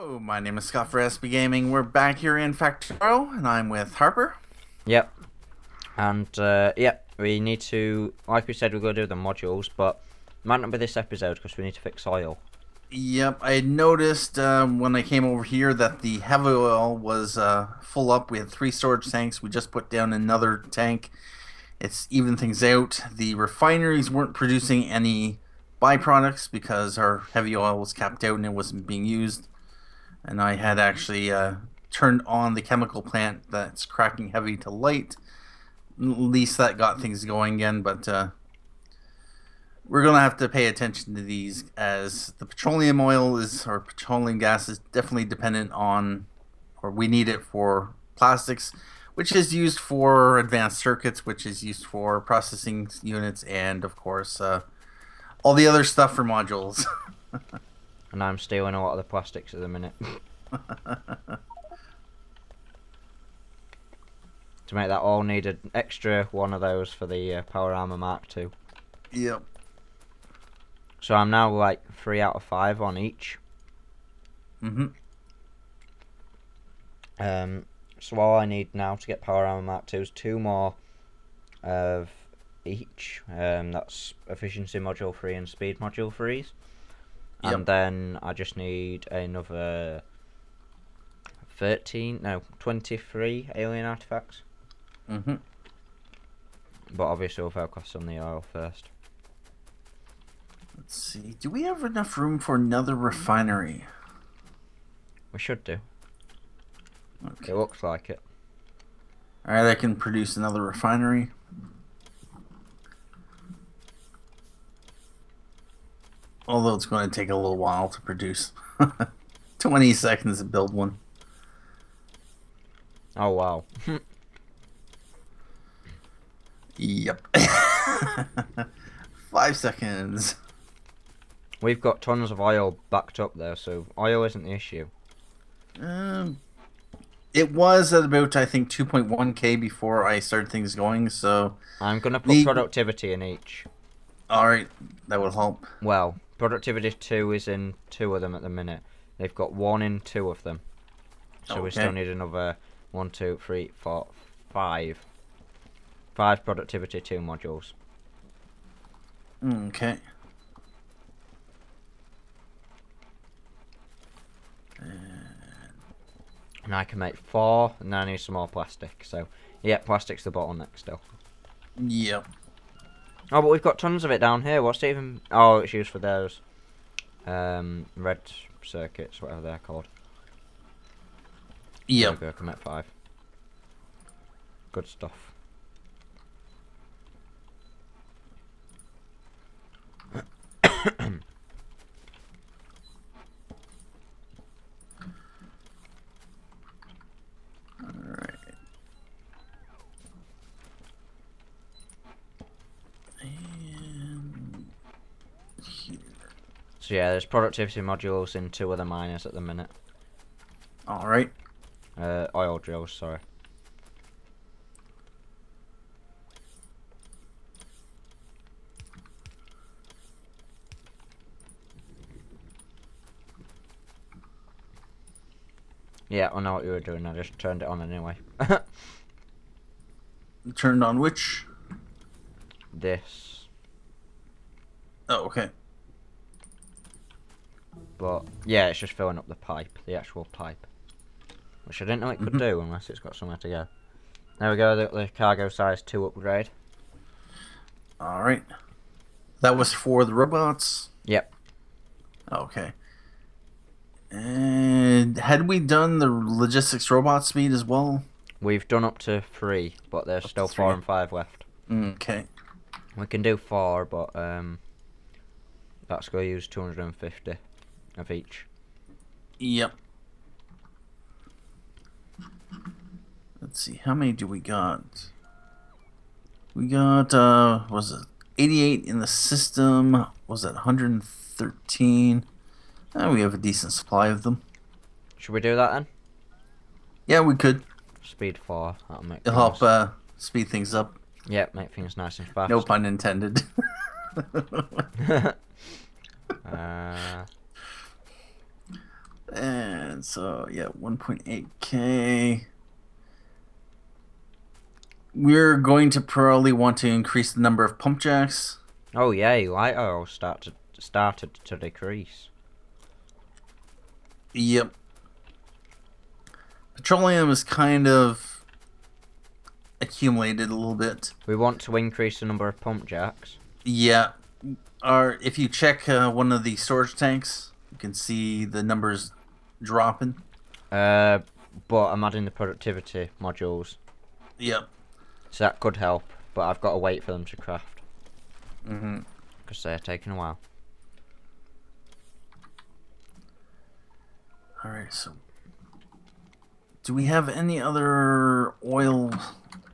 Hello, my name is Scott for SB Gaming. We're back here in Factorio, and I'm with Harper. Yep. And, we need to, like we said, we're going to do the modules, but might not be this episode because we need to fix oil. Yep, I noticed when I came over here that the heavy oil was full up. We had 3 storage tanks. We just put down another tank. It's even things out. The refineries weren't producing any byproducts because our heavy oil was capped out and it wasn't being used. And I had actually turned on the chemical plant that's cracking heavy to light. At least that got things going again, but we're going to have to pay attention to these as the petroleum oil is, or petroleum gas is definitely dependent on, or we need it for plastics, which is used for advanced circuits, which is used for processing units, and of course all the other stuff for modules. And I'm stealing a lot of the plastics at the minute. To make that all need an extra one of those for the Power Armor Mark II. Yep. So I'm now like 3 out of 5 on each. So all I need now to get Power Armor Mark II is 2 more of each. That's Efficiency Module 3 and Speed Module 3s. Yep. And then I just need another 23 alien artifacts. But obviously we'll focus on the oil first. Let's see. Do we have enough room for another refinery? We should do. Okay. It looks like it. Alright, I can produce another refinery. Although it's going to take a little while to produce. 20 seconds to build one. Oh wow. Yep. 5 seconds. We've got tons of oil backed up there, so oil isn't the issue. It was at about, I think, 2.1k before I started things going, so... I'm going to put productivity in each. Alright, that will help. Well, productivity 2 is in 2 of them at the minute. They've got 1 in 2 of them. So okay. We still need another 1, 2, 3, 4, 5. 5 productivity 2 modules. Okay. And I can make 4, and then I need some more plastic. So, yeah, plastic's the bottleneck still. Yep. Oh, but we've got tons of it down here. What's it even? Oh, it's used for those red circuits, whatever they're called. Yep. I can make 5. Good stuff. So yeah, there's productivity modules in 2 of the miners at the minute. Alright. Oil drills, sorry. Yeah, I know what you were doing, I just turned it on anyway. Turned on which? This. Oh, okay. But, yeah, it's just filling up the pipe, the actual pipe. Which I didn't know it could do unless it's got somewhere to go. There we go, the cargo size 2 upgrade. Alright. That was for the robots? Yep. Okay. And had we done the logistics robot speed as well? We've done up to 3, but there's still 4 and 5 left. Okay. We can do 4, but that's going to use 250 of each. Yep. Let's see, how many do we got? We got, was it 88 in the system? Was it 113? We have a decent supply of them. Should we do that then? Yeah, we could. Speed 4, that'll make It'll help speed things up. Yep, make things nice and fast. No pun intended. And so, yeah, 1.8K. We're going to probably want to increase the number of pump jacks. Oh yay, light oil started to decrease. Yep. Petroleum is kind of accumulated a little bit. We want to increase the number of pump jacks. Yeah. If you check one of the storage tanks, you can see the numbers dropping. But I'm adding the productivity modules. Yep. So that could help, but I've got to wait for them to craft. Mm-hmm. Because they're taking a while. Alright, so do we have any other oil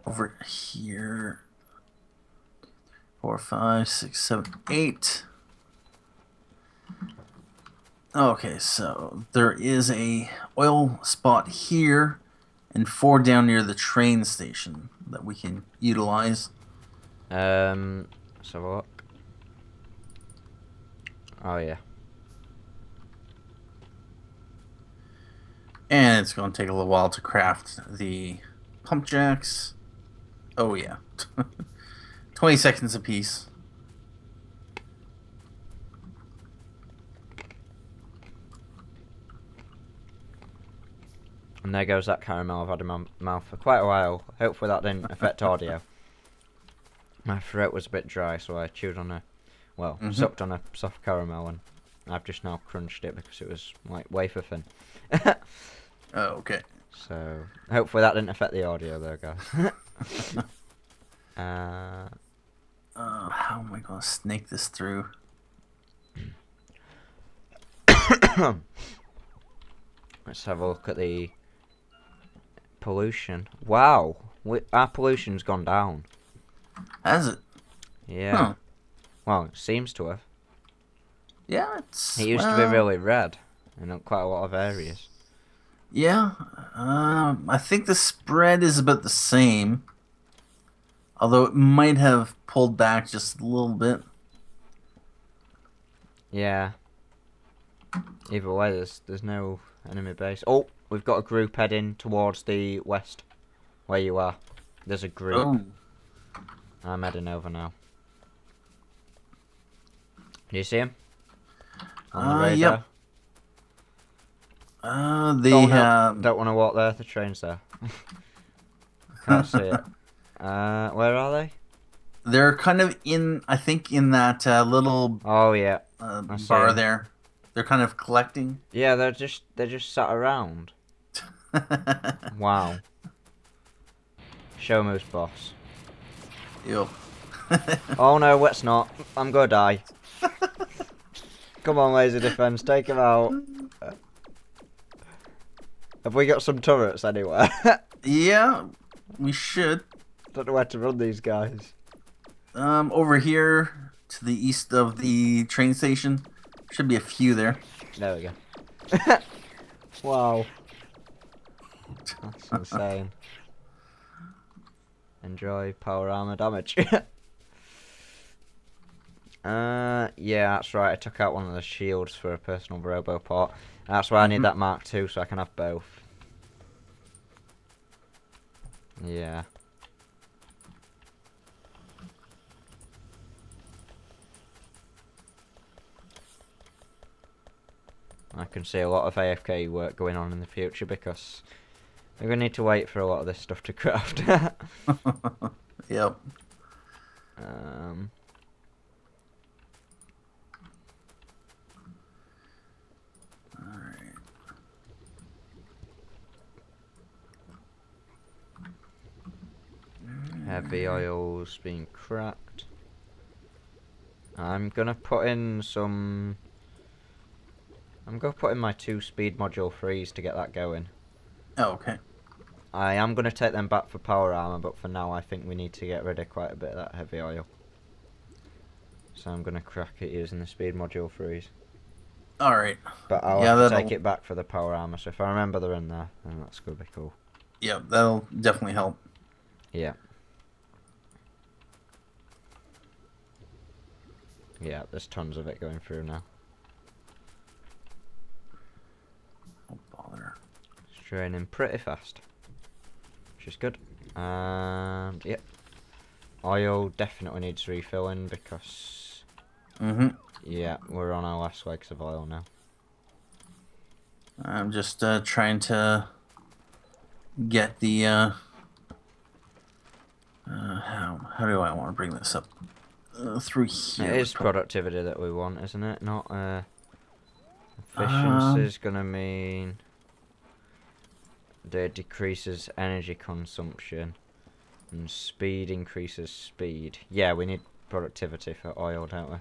over here? 4, 5, 6, 7, 8. Okay, so there is a oil spot here and 4 down near the train station that we can utilize. Let's have a look. Oh yeah. And it's going to take a little while to craft the pump jacks. Oh yeah. 20 seconds apiece. And there goes that caramel I've had in my mouth for quite a while. Hopefully that didn't affect audio. My throat was a bit dry, so I chewed on sucked on a soft caramel, and I've just now crunched it because it was like wafer thin. Oh, okay. So hopefully that didn't affect the audio there, guys. How am I going to snake this through? Let's have a look at the pollution. Wow, our pollution's gone down. Has it? Yeah. Huh. Well, it seems to have. Yeah, it's... It used to be really red in quite a lot of areas. Yeah. I think the spread is about the same. Although it might have pulled back just a little bit. Yeah. Either way, there's no enemy base. Oh, we've got a group heading towards the west, where you are. There's a group. Oh. I'm heading over now. Do you see him? On the radar? Yep. They have... Don't want to walk there. The train's there. Can't see it. Where are they? They're kind of in, I think, in that little Oh yeah. bar there. They're kind of collecting. Yeah, they're just sat around. Wow. Show moves, boss. Yep. Oh no, let's not. I'm gonna die. Come on, laser defense, take him out. Have we got some turrets anywhere? Yeah, we should. Don't know where to run these guys. Over here to the east of the train station, should be a few there. There we go. Wow. That's insane. Enjoy power armor damage. Yeah, that's right. I took out one of the shields for a personal roboport. That's why I need that Mark II so I can have both. Yeah. I can see a lot of AFK work going on in the future because we're going to need to wait for a lot of this stuff to craft. Yep. Heavy oil's being cracked. I'm gonna put in some... I'm gonna put in my 2-speed module freeze to get that going. Oh, okay. I am gonna take them back for power armor, but for now I think we need to get rid of quite a bit of that heavy oil. So I'm gonna crack it using the speed module freeze. Alright. But I'll have to take it back for the power armor, so if I remember they're in there, then that's gonna be cool. Yeah, that'll definitely help. Yeah. Yeah, there's tons of it going through now. Oh, draining pretty fast, which is good. And yep, oil definitely needs refilling because yeah, we're on our last legs of oil now. I'm just trying to get the how do I want to bring this up through here? It is productivity that we want, isn't it? Not efficiency Um, is gonna mean that it decreases energy consumption, and speed increases speed. Yeah, we need productivity for oil, don't we?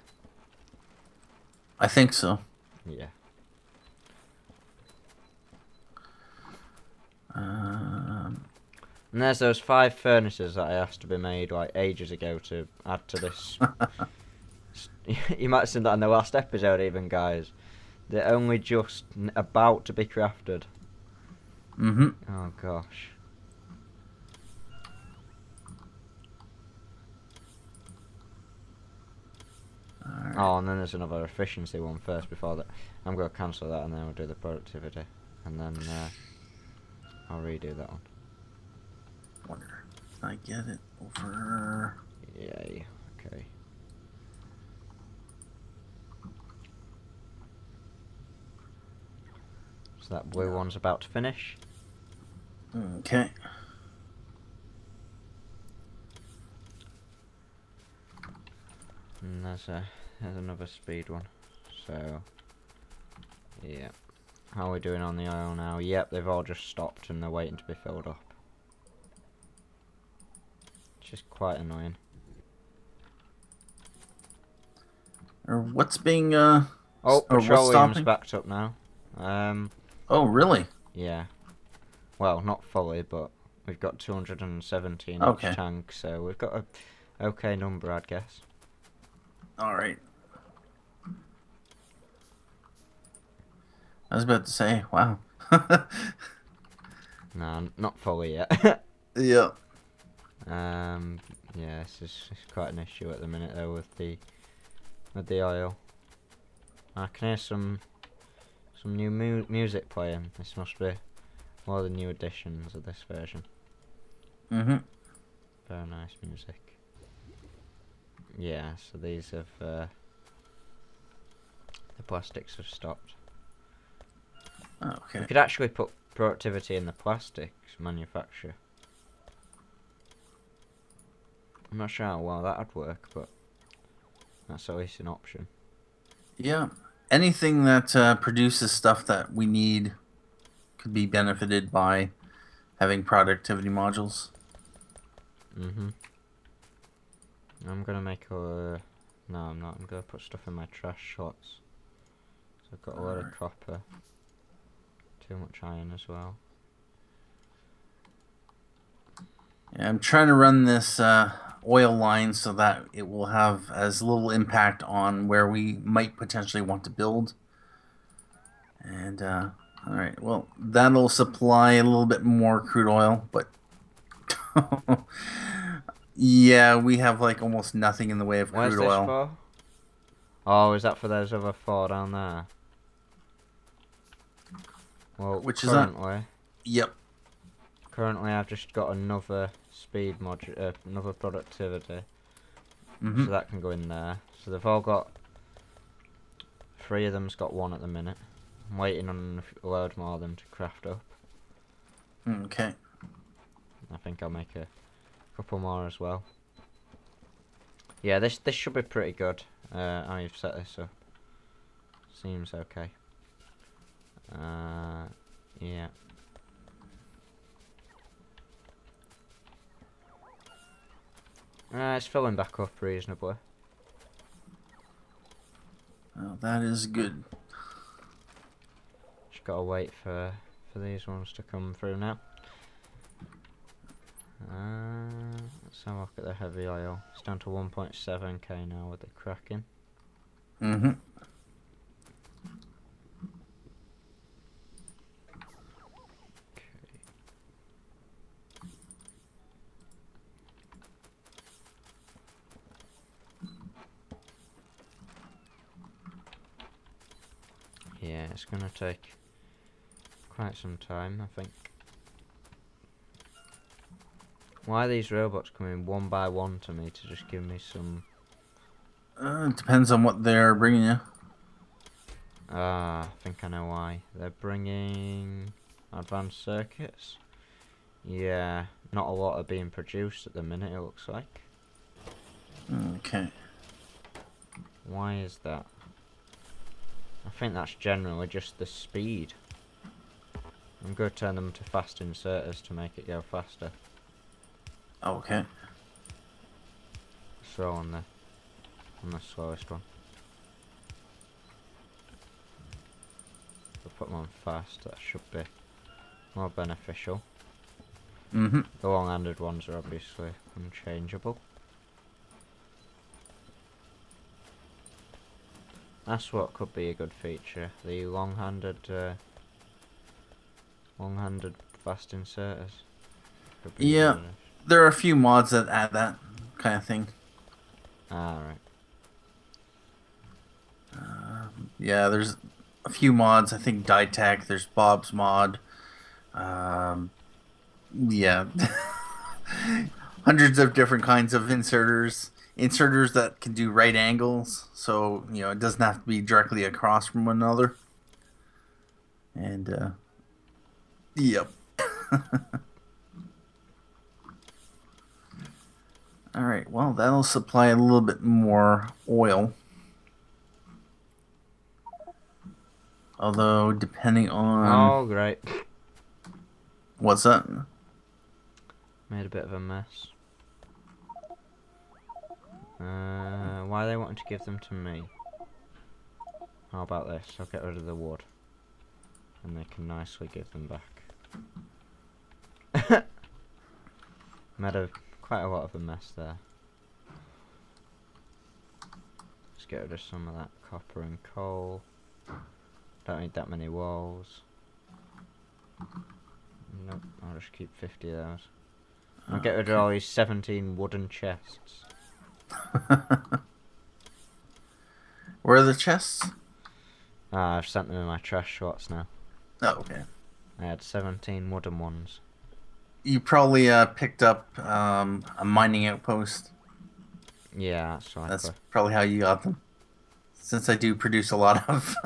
I think so. Yeah. And there's those 5 furnaces that I asked to be made like ages ago to add to this. You might have seen that in the last episode even, guys. They're only just about to be crafted. Oh gosh. Right. Oh, and then there's another efficiency one first before that. I'm going to cancel that and then we'll do the productivity. And then I'll redo that one. Wonder if I get it over. Yay. Okay. So that blue one's about to finish. Okay. And there's another speed one. So yeah. How are we doing on the oil now? Yep, they've all just stopped and they're waiting to be filled up. Which is quite annoying. Or what's being Oh, or what's petroleum's stopping? backed up now. Oh, really? Yeah. Well, not fully, but we've got 217 Okay. each tank, so we've got a okay number, I'd guess. All right. I was about to say, wow. No, not fully yet. Yeah. Yeah, it's quite an issue at the minute though with the oil. I can hear some new music playing. This must be one of the new additions of this version. Very nice music. Yeah, so these have the plastics have stopped. Okay. We could actually put productivity in the plastics manufacture. I'm not sure how well that'd work, but that's at least an option. Yeah. Anything that produces stuff that we need could be benefited by having productivity modules. I'm gonna make a... No, I'm not. I'm gonna put stuff in my trash slots. So I've got a lot of copper. Too much iron as well. Yeah, I'm trying to run this oil line so that it will have as little impact on where we might potentially want to build. And all right, well, that'll supply a little bit more crude oil, but yeah, we have like almost nothing in the way of Where's crude this oil. for? Oh, is that for those other 4 down there? Well, Which is that? Yep. Currently, I've just got another speed module, another productivity, so that can go in there. So they've all got 3 of them's got 1 at the minute. I'm waiting on a load more of them to craft up. Okay. I think I'll make a couple more as well. Yeah, this should be pretty good. How you've set this up seems okay. Yeah. It's filling back up reasonably. Well, that is good. Just gotta wait for these ones to come through now. Let's have a look at the heavy oil. It's down to 1.7k now with the cracking. Yeah, it's gonna take quite some time, I think. Why are these robots coming one by one to me to just give me some... It depends on what they're bringing you. Ah, I think I know why. They're bringing advanced circuits. Yeah, not a lot are being produced at the minute, it looks like. Okay. Why is that? I think that's generally just the speed. I'm going to turn them to fast inserters to make it go faster. Okay. So on the slowest one. If I put them on fast, that should be more beneficial. Mm-hmm. The long-handed ones are obviously unchangeable. That's what could be a good feature. The long-handed fast inserters. Could be Yeah, good. there are a few mods that add that kind of thing. Ah, right. Yeah, there's a few mods. I think Ditech. There's Bob's mod. Yeah, hundreds of different kinds of inserters. Inserters that can do right angles, so it doesn't have to be directly across from one another. And yep. All right. Well, that'll supply a little bit more oil. Although, depending on Oh, great. what's that? Made a bit of a mess. Why they wanting to give them to me? How about this? I'll get rid of the wood. And they can nicely give them back. Made quite a lot of a mess there. Let's get rid of some of that copper and coal. Don't need that many walls. Nope, I'll just keep 50 of those. I'll get rid of all these 17 wooden chests. Where are the chests? Ah, I've sent them in my trash slots now. Oh, okay. I had 17 wooden ones. You probably picked up a mining outpost. Yeah, that's likely. That's probably how you got them. Since I do produce a lot of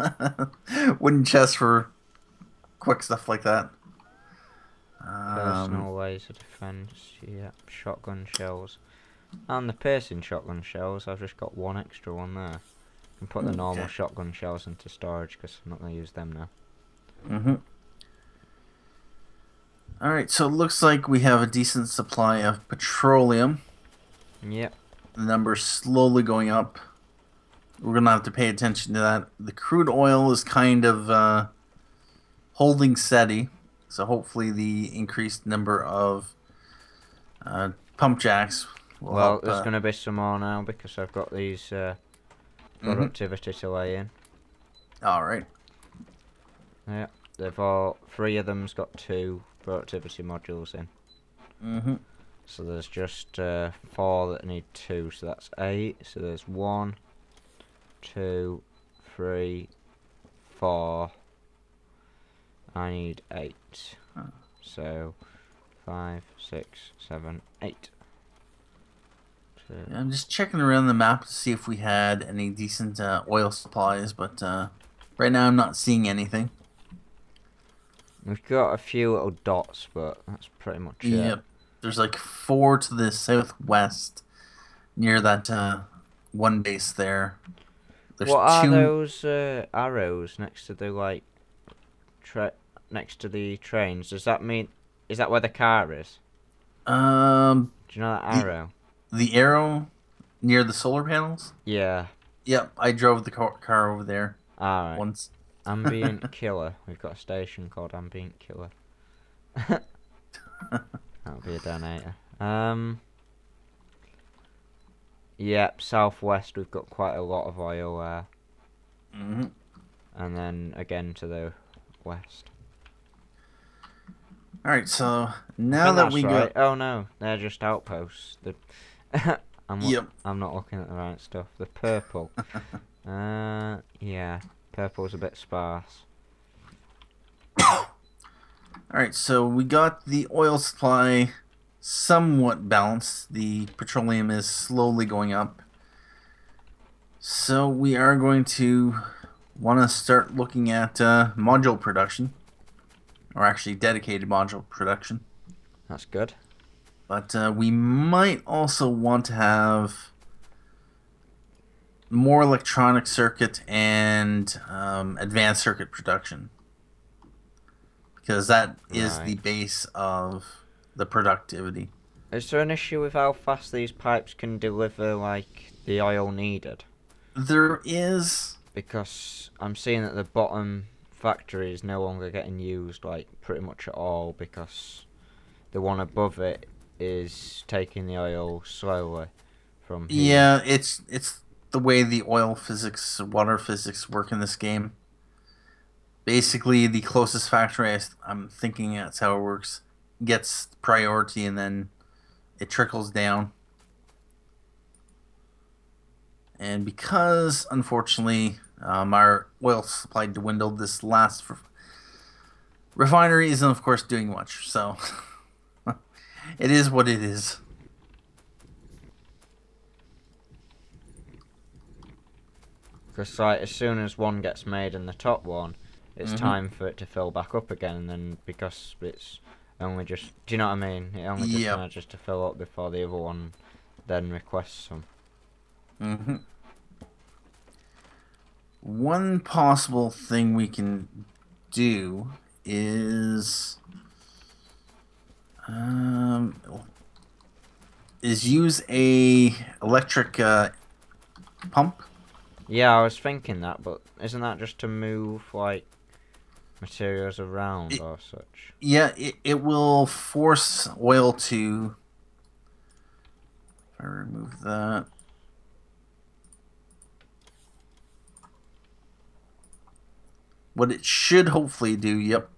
wooden chests for quick stuff like that. Personal ways of defense, yeah. Shotgun shells. And the piercing shotgun shells, I've just got one extra one there. I can put the normal shotgun shells into storage because I'm not going to use them now. Mm-hmm. Alright, so it looks like we have a decent supply of petroleum. Yep. The number's slowly going up. We're going to have to pay attention to that. The crude oil is kind of holding steady. So hopefully the increased number of pump jacks will help. There's going to be some more now because I've got these productivity to lay in. Alright. Yeah, three of them's got 2 productivity modules in. Mm-hmm. So there's just 4 that need 2, so that's 8. So there's 1, 2, 3, 4. I need 8. So 5, 6, 7, 8. I'm just checking around the map to see if we had any decent oil supplies, but right now I'm not seeing anything. We've got a few little dots, but that's pretty much it. Yep. There's like 4 to the southwest near that one base there. There's What are 2... those arrows next to the next to the trains? Does that mean is that where the car is? Do you know that arrow? The arrow near the solar panels? Yeah. Yep, I drove the car over there Alright. once. Ambient Killer. We've got a station called Ambient Killer. That'll be a donator. Yep, southwest we've got quite a lot of oil there. Mm-hmm. And then again to the west. Alright, so now that we right. go... Oh no, they're just outposts. I'm not looking at the right stuff. The purple. Yeah, purple's a bit sparse. All right, so we got the oil supply somewhat balanced. The petroleum is slowly going up. So we are going to want to start looking at module production, or actually dedicated module production. That's good. But we might also want to have more electronic circuit and advanced circuit production, because that is Right. the base of the productivity. Is there an issue with how fast these pipes can deliver, like, the oil needed? There is. Because I'm seeing that the bottom factory is no longer getting used, like, pretty much at all, because the one above it is taking the oil slowly from here. Yeah, it's the way the oil physics, water physics work in this game. Basically, the closest factory I'm thinking that's how it works gets priority, and then it trickles down. And because unfortunately our oil supply dwindled, this last refinery isn't, of course, doing much. So it is what it is. Because, like, as soon as one gets made in the top one, it's Mm-hmm. time for it to fill back up again, and then because it's only just. Do you know what I mean? It only just Yep. manages to fill up before the other one then requests some. Mm-hmm. One possible thing we can do is um, use a electric pump. Yeah, I was thinking that, but isn't that just to move, like, materials around It, or such? yeah, it will force oil to. If I remove that, what it should hopefully do, yep,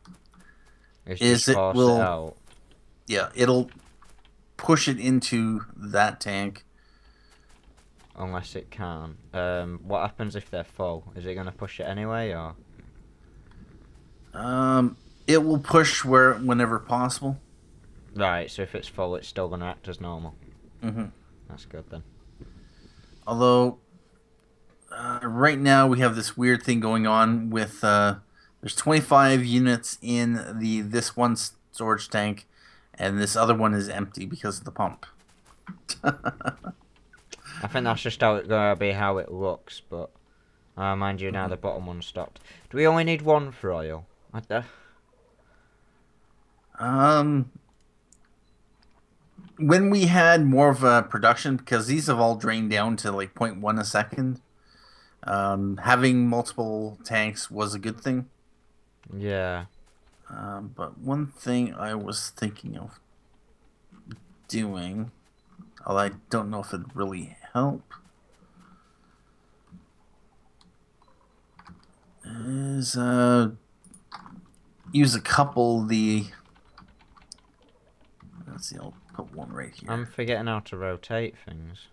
It's just is it force it will, out. yeah, it'll push it into that tank. Unless it can. What happens if they're full? Is it going to push it anyway, or? Um, it will push whenever possible. Right, so if it's full, it's still going to act as normal. Hmm. That's good then. Although right now we have this weird thing going on with there's 25 units in the this one storage tank, and this other one is empty because of the pump. I think that's just how it's going to be, how it looks, but mind you, now the bottom one stopped. Do we only need one for oil? Um, when we had more of a production, because these have all drained down to like zero point 0.1 a second, having multiple tanks was a good thing. Yeah. But one thing I was thinking of doing, although I don't know if it'd really help, is use a couple the. Let's see, I'll put one right here. I'm forgetting how to rotate things.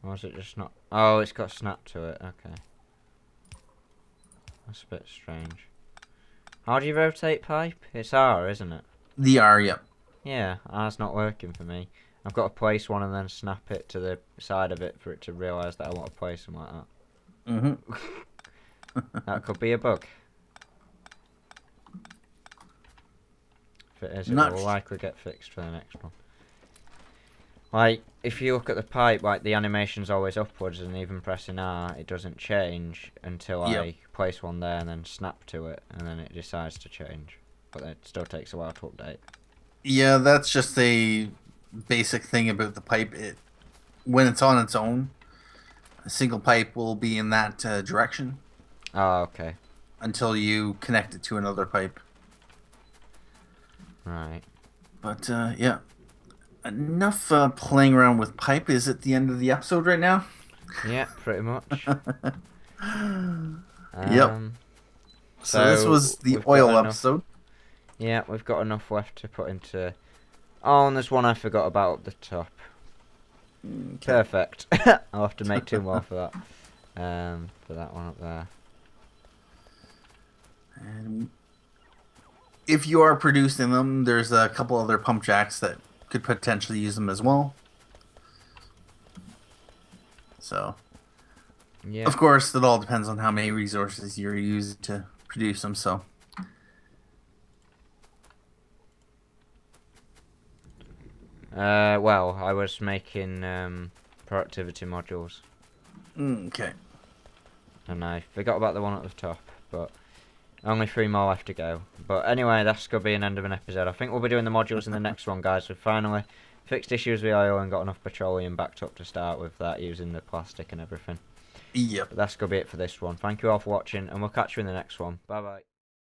Or is it just not? Oh, it's got snap to it. Okay. That's a bit strange. How do you rotate pipe? It's R, isn't it? The R, yep. Yeah, R's not working for me. I've got to place one and then snap it to the side of it for it to realise that I want to place them like that. Mm-hmm. That could be a bug. If it is, it Not will likely get fixed for the next one. Like, if you look at the pipe, like, the animation's always upwards, and even pressing R, it doesn't change until Yep. I place one there and then snap to it, and then it decides to change. But it still takes a while to update. Yeah, that's just a basic thing about the pipe. When it's on its own, a single pipe will be in that direction Oh, okay. until you connect it to another pipe. Right. But yeah, enough playing around with pipe. Is it the end of the episode right now? Yeah, pretty much. Yep. So this was the we've got oil enough. episode. Yeah, we've got enough left to put into. Oh, and there's one I forgot about at the top. Okay. Perfect. I'll have to make two more for that. For that one up there. And if you are producing them, there's a couple other pump jacks that could potentially use them as well. So, Yeah. of course, it all depends on how many resources you're using to produce them. So, Well, I was making productivity modules, okay. and I forgot about the one at the top, but only 3 more left to go. But anyway, that's going to be an end of an episode. I think we'll be doing the modules in the next one, guys. We've finally fixed issues with oil and got enough petroleum backed up to start with that, using the plastic and everything. Yep. But that's going to be it for this one. Thank you all for watching, and we'll catch you in the next one. Bye-bye.